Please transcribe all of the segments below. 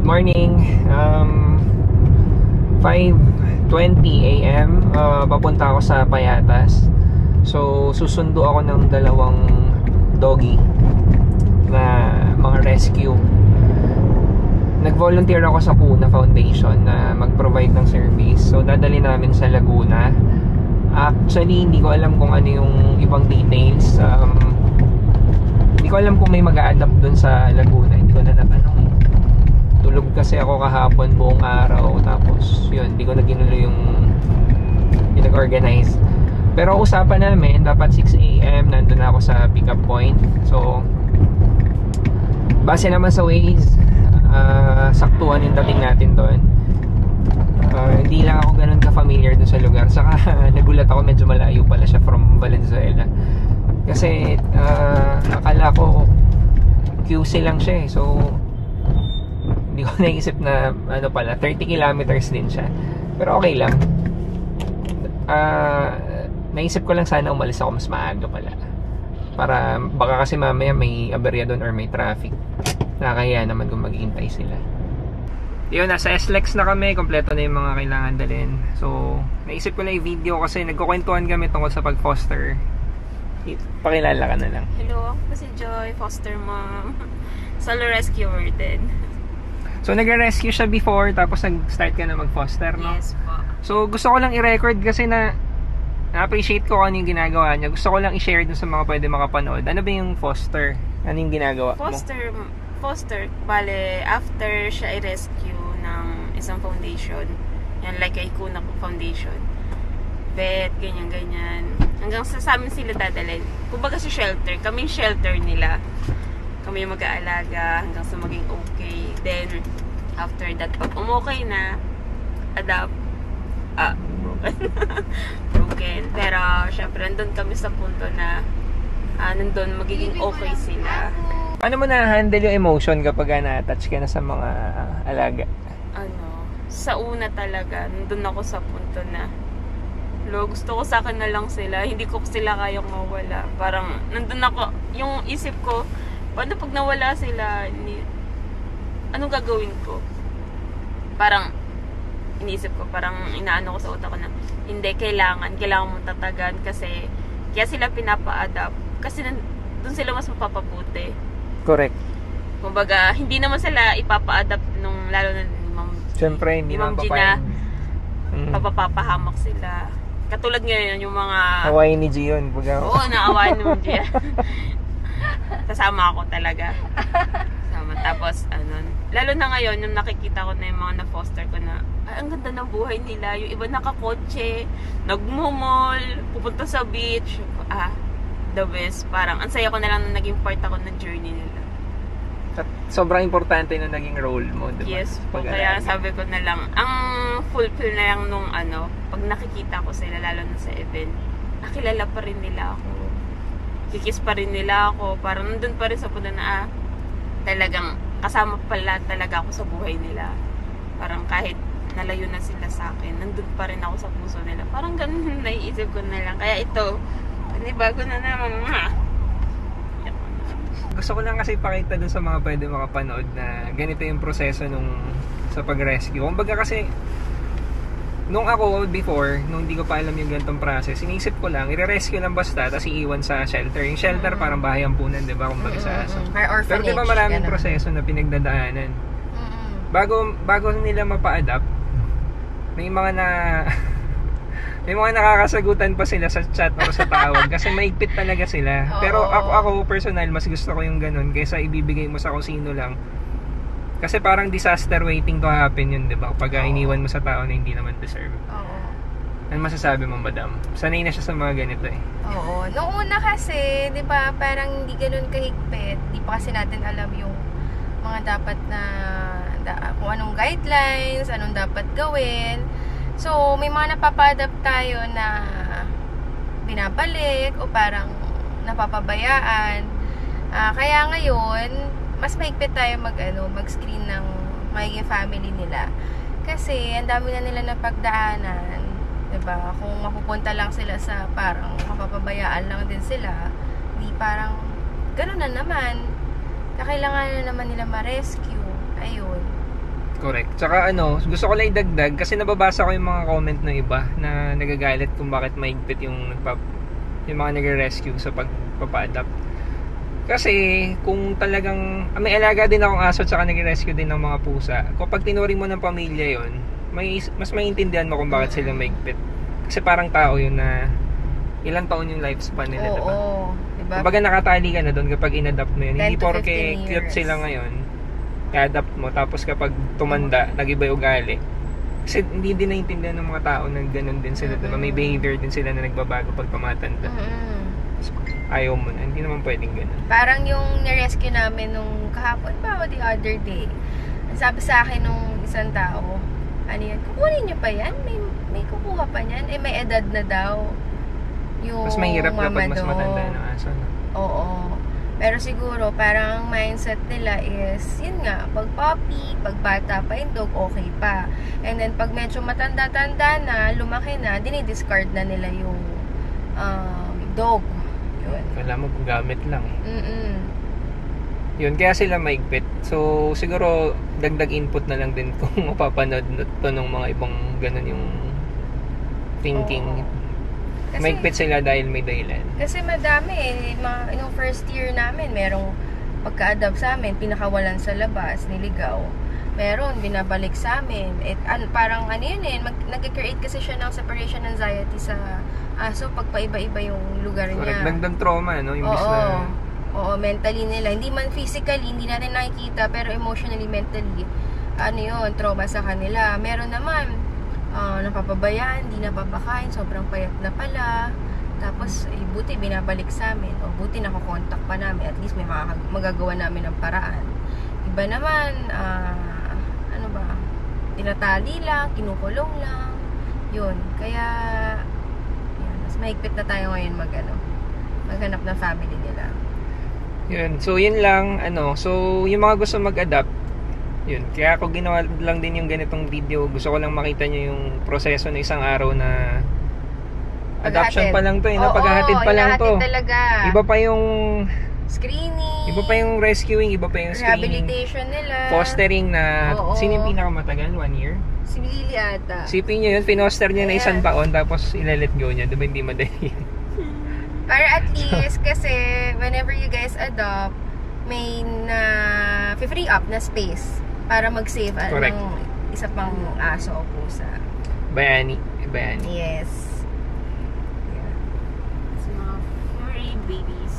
morning. 5:20 AM. Papunta ako sa Payatas. So, susundo ako ng dalawang doggy na mga rescue. Nag-volunteer ako sa Kuna Foundation na mag-provide ng service. So, dadali namin sa Laguna. Actually, hindi ko alam kung ano yung ibang details. Hindi ko alam kung may mag-a-adapt dun sa Laguna. Hindi ko na natanong. Tulog kasi ako kahapon buong araw. Tapos, yun, hindi ko na ginulo yung pinag-organize. Pero usapan namin, dapat 6 AM nandun ako sa pick-up point. So, base naman sa Waze, saktuhan yung dating natin doon. Hindi lang ako ganun ka-familiar dun sa lugar. Saka nagulat ako, medyo malayo pala siya from Valenzuela. Kasi akala ko QC lang siya eh. So hindi ko naisip na ano pala, 30 kilometers din siya. Pero okay lang. Naisip ko lang sana umalis ako mas maaga pala. Para baka kasi mamaya may aberya doon or may traffic. Nakakahiya naman kung maghihintay sila. Yun, nasa SLEX na kami. Kompleto na yung mga kailangan dalhin. So, naisip ko na i-video kasi nagkukwentuhan kami tungkol sa pag-foster. Pakilala ka na lang. Hello, ako si Joy, foster mom. Solo rescuer din. So, nag-rescue siya before tapos nag-start ka na mag-foster, no? Yes po. So, gusto ko lang i-record kasi na-appreciate ko ano yung ginagawa niya. Gusto ko lang i-share dun sa mga pwede makapanood. Ano ba yung foster? Ano yung ginagawa mo? Foster, bale, after siya i-rescue ng isang foundation, yan, like a Kuna Foundation, vet, ganyan-ganyan, hanggang sa amin sila dadalhin. Kumbaga sa shelter, kami yung shelter nila. Kami yung mag-aalaga hanggang sa maging okay. Then, after that, pag umokay na, adopt, broken. Pero, syempre, nandun kami sa punto na nandun magiging okay sila. Paano mo na-handle yung emotion kapag na-attach ka na sa mga alaga? Sa una talaga, nandun ako sa punto na gusto ko sa akin na lang sila. Hindi ko sila kayang mawala. Parang, nandun ako, yung isip ko, paano pag nawala sila, anong gagawin ko? Parang, iniisip ko, parang inaano ko sa utak ko na, hindi, kailangan mong tatagan kasi, kaya sila pinapa-adapt. Kasi dun sila mas mapapabuti. Correct. Kumbaga, hindi naman sila ipapa-adapt nung lalo na ni Ma'am. Siyempre, hindi Ma'am Gina, papapahamak sila. Katulad ngayon, yung mga... Hawaii ni Gion. Oo, naawain ni Ma'am Gina. Kasama ako talaga. Tapos, lalo na ngayon, yung nakikita ko na yung mga na-foster ko na, ay, ang ganda ng buhay nila. Yung iba nakakotse, nagmumol, pupunta sa beach. The best. Parang, ang saya ko na lang na naging part ako ng journey nila. At sobrang importante na naging role mo, diba? Yes. Kaya sabi ko na lang, ang fulfill na lang nung pag nakikita ko sila, lalo na sa event, nakilala pa rin nila ako. Kikis pa rin nila ako. Parang nandun pa rin sa punto na, talagang kasama pala talaga ako sa buhay nila. Parang kahit nalayo na sila sa akin, nandun pa rin ako sa puso nila. Parang ganun naiisip ko na lang. Kaya ito, bago na naman. Gusto ko lang kasi pakita dun sa mga pwede makapanood na ganito yung proseso sa pag-rescue. Kumbaga kasi nung ako before, nung hindi ko pa alam yung ganitong process, inisip ko lang, i-rescue lang basta tapos iiwan sa shelter. Yung shelter parang bahay ampunan, diba? Kumbaga sa aso. Pero diba maraming proseso na pinagdadaanan. Bago nila mapa-adapt, may mga nakakasagutan pa sila sa chat o sa tawag kasi maigpit talaga sila. Pero ako personal, mas gusto ko yung ganun kaysa ibibigay mo sa kung sino lang. Kasi parang disaster waiting to happen yun, diba? Kapag iniwan mo sa tao na hindi naman deserve. Ano masasabi mo, madam? Sanay na siya sa mga ganito eh. Oo. Noong una kasi, diba, parang hindi ganun kahigpit. Di pa kasi natin alam yung mga dapat na, kung anong guidelines, anong dapat gawin. So, may mga napapa-adapt tayo na binabalik o parang napapabayaan. Kaya ngayon, mas mahigpit tayo mag-screen ng magiging family nila. Kasi, ang dami na nila napagdaanan. Diba? Kung mapupunta lang sila sa parang mapapabayaan lang din sila, di parang gano'n na naman. Kailangan na naman nila ma-rescue. Ayun. Correct. Tsaka gusto ko lang idagdag kasi nababasa ko yung mga comment ng iba na nagagalit kung bakit maigpit yung mga nagre-rescue sa pagpapa-adapt. Kasi kung talagang may alaga din akong aso tsaka nagre-rescue din ng mga pusa. Kapag tinuring mo ng pamilya yon, mas maintindihan mo kung bakit sila maigpit. Kasi parang tao yun na ilang taon yung lifespan nila, diba? Oo, diba? Kumbaga nakatali ka na doon kapag in-adapt mo yun. 10 Hindi to 15 porke cute years. sila ngayon, i-adapt mo. Tapos kapag tumanda, nag-iba yung ugali. Kasi hindi din naiintindihan ng mga tao na ganun din sila, diba? May behavior din sila na nagbabago pag tumatanda. Ayaw mo na, hindi naman pwedeng ganun. Parang yung nirescue namin nung kahapon pa o the other day, sabi sa akin nung isang tao, ano yan, kukunin niyo pa yan? May kukuha pa niyan? May edad na daw. Yung Mas mahirap kapag mas doon. matanda ng aso. No? Oo. Pero siguro, parang ang mindset nila is, yun nga, pag puppy, pag bata pa yung dog, okay pa. And then, pag medyo matanda-tanda na, lumaki na, dinidiscard na nila yung dog. Yun. Kailangan mo gamit lang. Yun, kaya sila maigpit. So, siguro, dagdag input na lang din kung mapapanood to ng mga ibang ganun yung thinking. Kasi, maigpit sila dahil may dahilan. Kasi madami yung first year namin, merong pagka-adapt sa amin, pinakawalan sa labas, niligaw. Meron, binabalik sa amin. Parang yun nag-create kasi siya ng separation anxiety sa aso pag paiba-iba yung lugar niya. Dagdag trauma, no? Imbis na... Oo, mentally nila. Hindi man physically, hindi natin nakikita, pero emotionally, mentally, trauma sa kanila. Meron naman, napapabayaan, hindi napapakain, sobrang payat na pala. Tapos, buti binabalik sa amin. O buti nakakontak pa namin. At least may magagawa namin ng paraan. Iba naman, tinatali lang, kinukulong lang. Yun. Kaya, mas mahigpit na tayo ngayon maghanap ng family nila. Yun. So, yun lang. So, yung mga gusto mag-adapt, yun. Kaya ako ginawa lang din yung ganitong video. Gusto ko lang makita nyo yung proseso ng isang araw na adoption pa lang to. Paghahatid pa lang to. Talaga. Iba pa yung screening. Iba pa yung rescuing. Iba pa yung screening. Rehabilitation nila. Fostering na sino yung pinakamatagal? 1 year? Si Lily ata. Sipin nyo yun. Finoster niya na isang taon tapos ilalet go niya. Diba hindi madali yun? Para at least kasi whenever you guys adopt, may free up na space para mag-save ng isa pang aso o pusa. Bayani. Yes. It's mga furry babies.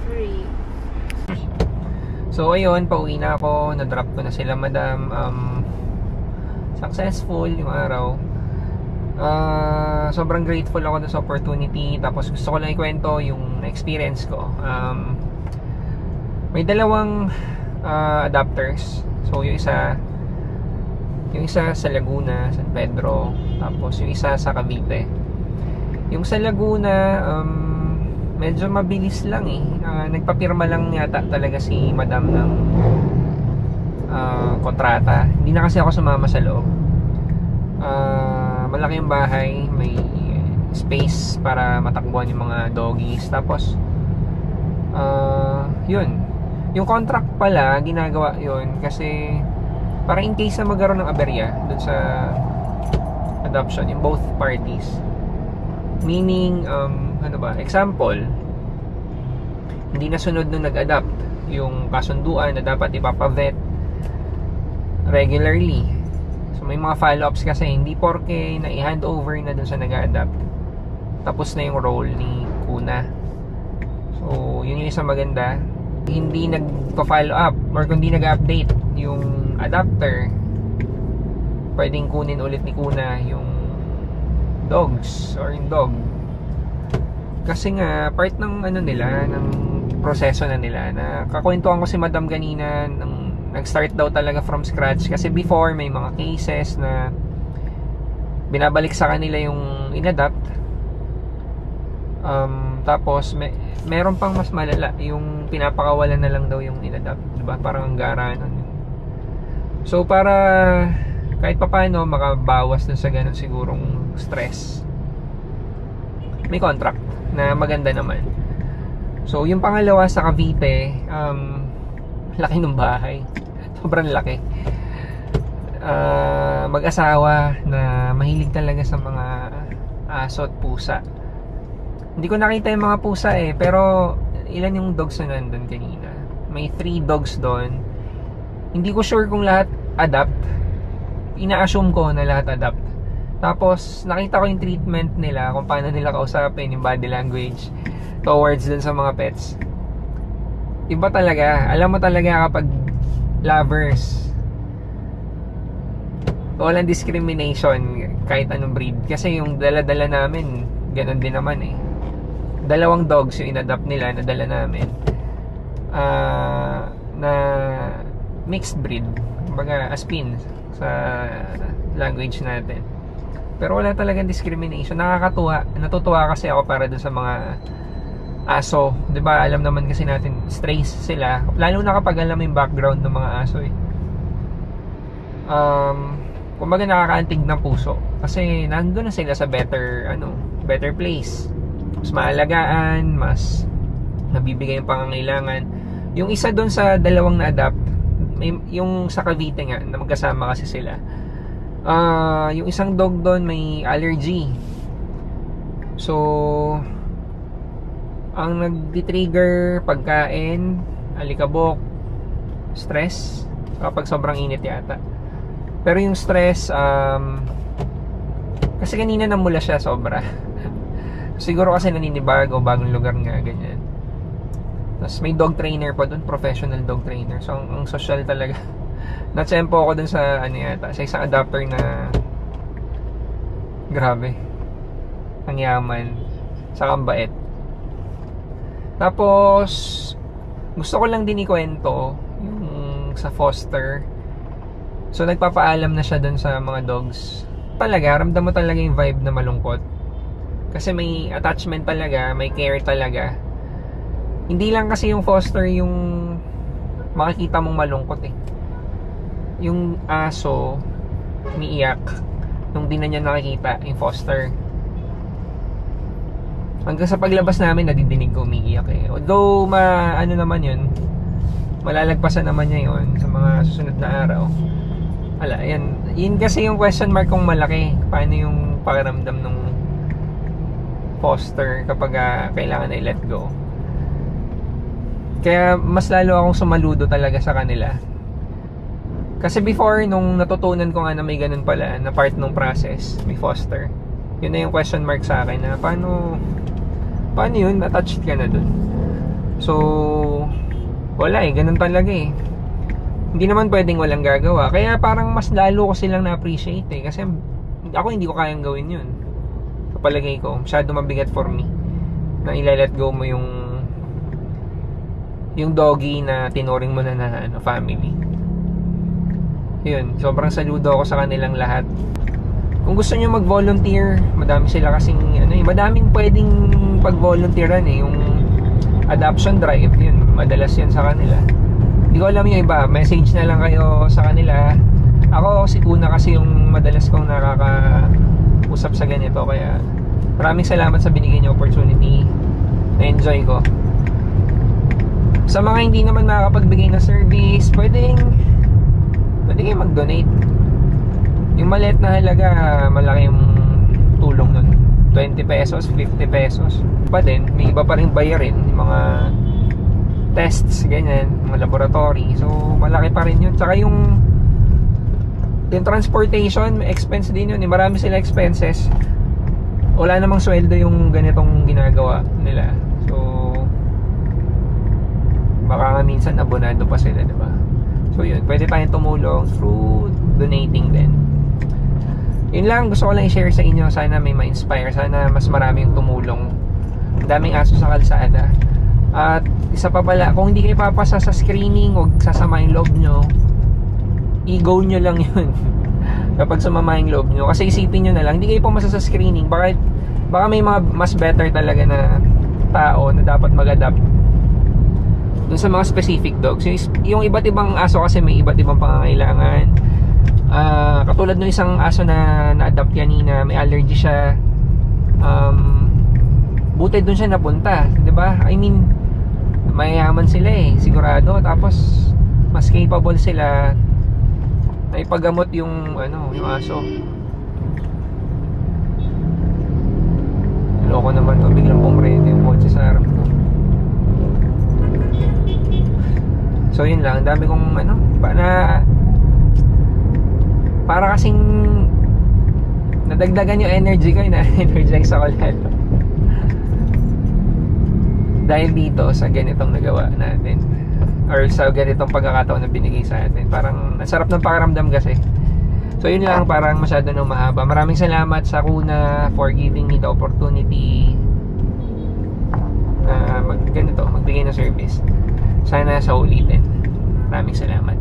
Free. So ayun, pauwi na ako. Na-drop ko na sila, madam. Successful yung araw. Sobrang grateful ako sa opportunity. Tapos gusto ko lang ikwento yung experience ko. May dalawang adopters. So yung isa sa Laguna, San Pedro, tapos yung isa sa Cavite. Yung sa Laguna, medyo mabilis lang nagpapirma lang yata talaga si madam ng kontrata. Hindi na kasi ako sumama sa loob. Malaki yung bahay, may space para matakbuhan yung mga doggies. Tapos yun, yung contract pala ginagawa yun kasi para in case na magkaroon ng aberya dun sa adoption, yung both parties, meaning example, hindi nasunod nung nag-adopt yung kasunduan na dapat ipapavet regularly. So may mga follow-ups kasi, hindi porke na i-hand over na dun sa nag-adapt tapos na yung role ni Kuna. So yun yung isang maganda. Hindi nagpa-follow up or kundi nag-update yung adapter, pwedeng kunin ulit ni Kuna yung dogs or yung dog. Kasi nga part ng nila, ng proseso na nila. Na kakwentuhan ko si madam kanina nang nag-start daw talaga from scratch kasi before may mga cases na binabalik sa kanila yung inadapt. Tapos meron pang mas malala, yung pinapakawalan na lang daw yung inadapt, diba? Parang ang gara nun. So para kahit papaano makabawas na sa ganun sigurong stress, may contract na maganda naman. So yung pangalawa sa Cavite, laki ng bahay, sobrang laki. mag-asawa na mahilig talaga sa mga aso at pusa. Hindi ko nakita yung mga pusa pero ilan yung dogs na nandun kanina. May 3 dogs doon. Hindi ko sure kung lahat adapt. Ina-assume ko na lahat adapt. Tapos nakita ko yung treatment nila, kung paano nila kausapin, yung body language towards dun sa mga pets. Iba talaga. Alam mo talaga kapag lovers, walang discrimination kahit anong breed. Kasi yung dala-dala namin, ganun din naman 2 dogs yung inadapt nila, nadala namin, na mixed breed, kumbaga aspin sa language natin. Pero wala talagang discrimination. Nakakatuwa. Natutuwa kasi ako para dun sa mga aso. 'Di ba? Alam naman kasi natin strays sila. Lalo na kapag alam mo yung background ng mga aso kumbaga nakakaantig ng puso. Kasi nandun na sila sa better place. Mas maalagaan, mas nabibigay yung pangangailangan. Yung isa doon sa 2 na-adapt, yung sa Cavite nga, na magkasama kasi sila. Yung isang dog doon may allergy. So, ang nag-trigger pagkain, alikabok, stress, kapag sobrang init yata. Pero yung stress, kasi kanina namula siya sobra. Siguro kasi naninibago, bagong lugar nga, ganyan. Tapos may dog trainer pa dun, professional dog trainer. So ang social talaga. Natsempo ako dun sa yata, sa isang adapter na grabe. Ang yaman, saka ang bait. Tapos gusto ko lang din ikwento yung sa foster. So nagpapaalam na siya dun sa mga dogs. Talaga, ramdam mo talaga yung vibe na malungkot. Kasi may attachment talaga, may care talaga. Hindi lang kasi yung foster yung makikita mong malungkot Yung aso, umiiyak nung di na niya nakikita yung foster. Hanggang sa paglabas namin, nadidinig ko umiiyak Although, naman yun, malalagpasan naman niya yun sa mga susunod na araw. Yun kasi yung question mark kong malaki. Paano yung pakiramdam nung foster kapag kailangan na i-let go. Kaya mas lalo akong sumaludo talaga sa kanila. Kasi before, nung natutunan ko nga na may ganun pala, na part ng process, may foster, yun na yung question mark sa akin na paano yun, attached ka na dun. So, wala ganun talaga Hindi naman pwedeng walang gagawa. Kaya parang mas lalo ko silang na-appreciate kasi ako hindi ko kayang gawin yun. Kapalagay ko, masyado mabigat for me na i-let go mo yung doggy na tinuring mo na family. Yun, sobrang saludo ako sa kanilang lahat. Kung gusto nyo mag-volunteer, madami sila kasing madaming pwedeng pag-volunteeran yung adoption drive, yun, madalas yan sa kanila. Hindi ko alam yung iba, message na lang kayo sa kanila. Ako, si Kuna kasi yung madalas kong nakaka-usap sa ganito, kaya maraming salamat sa binigay niyo opportunity. Na-enjoy ko. Sa mga hindi naman makakapagbigay ng service, pwede kayo mag-donate. Yung maliit na halaga, malaki yung tulong nun. 20 pesos, 50 pesos. Pa din, may iba pa rin bayarin, yung mga tests, ganyan, mga laboratory. So, malaki pa rin yun. Tsaka yung transportation, may expense din yun. Marami sila expenses. Wala namang sweldo yung ganitong ginagawa nila. So, baka nga minsan abonado pa sila, diba? So, yun. Pwede tayong tumulong through donating din. Yun lang, gusto ko lang i-share sa inyo. Sana may ma-inspire. Sana mas marami yung tumulong. Ang daming aso sa kalsada. At isa pa pala, kung hindi kayo papasa sa screening, huwag sasama yung loob nyo. I-go nyo lang yun. Kapag sumama yung loob nyo. Kasi isipin nyo na lang, hindi kayo pumasa sa screening. Baka may mga mas better talaga na tao na dapat mag-adapt dun sa mga specific dogs. Yung iba't ibang aso kasi may iba't ibang pangangailangan. Katulad ng isang aso na na-adapt kanina, may allergy siya. Buti dun siya napunta, 'di ba? I mean, mayayaman sila sigurado. Tapos mas capable sila naipagamot yung yung aso. Loko naman to, biglang pumreno yung kotse sa harap ko. So yun lang, dami kong para kasing nadagdagan yung energy ko, na-energize ako lalo. Dahil dito sa ganitong nagawa natin, or sa ganitong pagkakataon na binigay sa atin, parang nasarap ng pakiramdam kasi. So yun lang, parang masyado nang mahaba. Maraming salamat sa Kuna for giving me the opportunity na magbigay ng service. Sana sa ulitin. Maraming salamat.